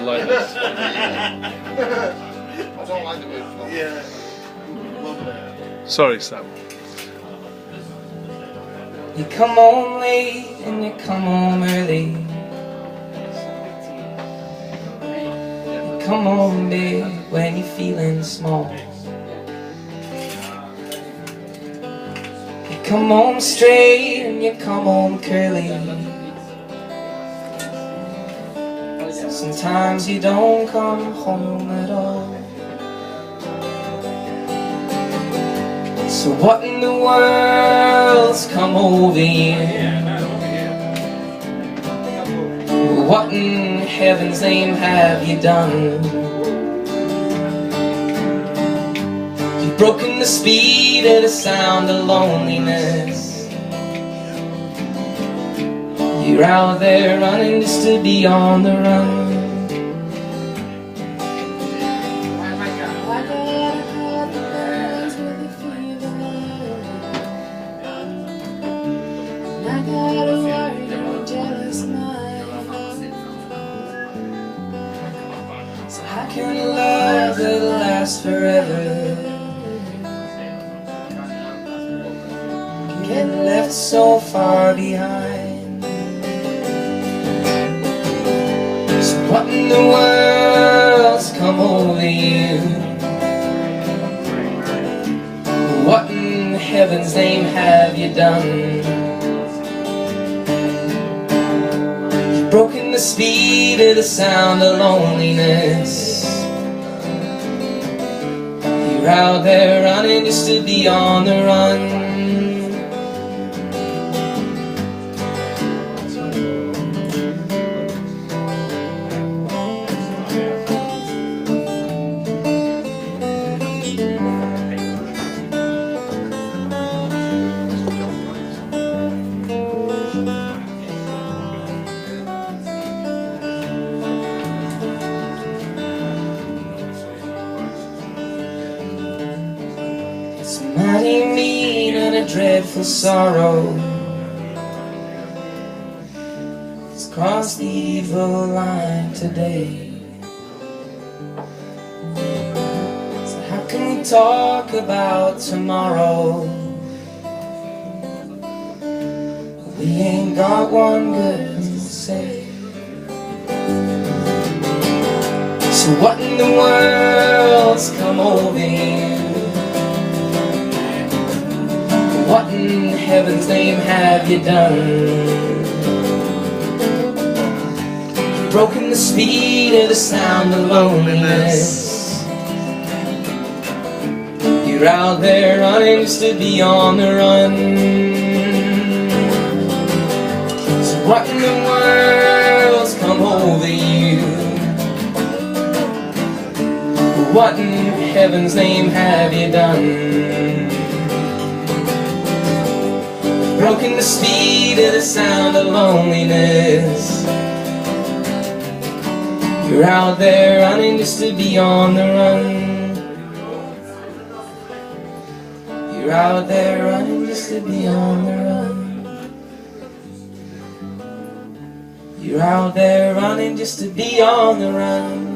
like this. I don't like the way it's going. Yeah. Sorry, Sam. You come home late and you come home early. You come home big when you're feeling small. You come home straight and you come home curly. Sometimes you don't come home at all. So what in the world's come over you? What in heaven's name have you done? You've broken the speed of the sound of loneliness. You're out there running just to be on the run. I got a worried and jealous mind. So how can love that last forever get left so far behind? So what in the world's come over you? What in heaven's name have you done? Broken the speed of the sound of loneliness. You're out there running just to be on the run. It's mighty mean and a dreadful sorrow. It's crossed the evil line today. So how can we talk about tomorrow? We ain't got one good to say. So what in the world's come over you? What in heaven's name have you done? You've broken the speed of the sound of loneliness. You're out there running just to be on the run. So what in the world's come over you? What in heaven's name have you done? Broken the speed of the sound of loneliness. You're out there running just to be on the run. You're out there running just to be on the run. You're out there running just to be on the run.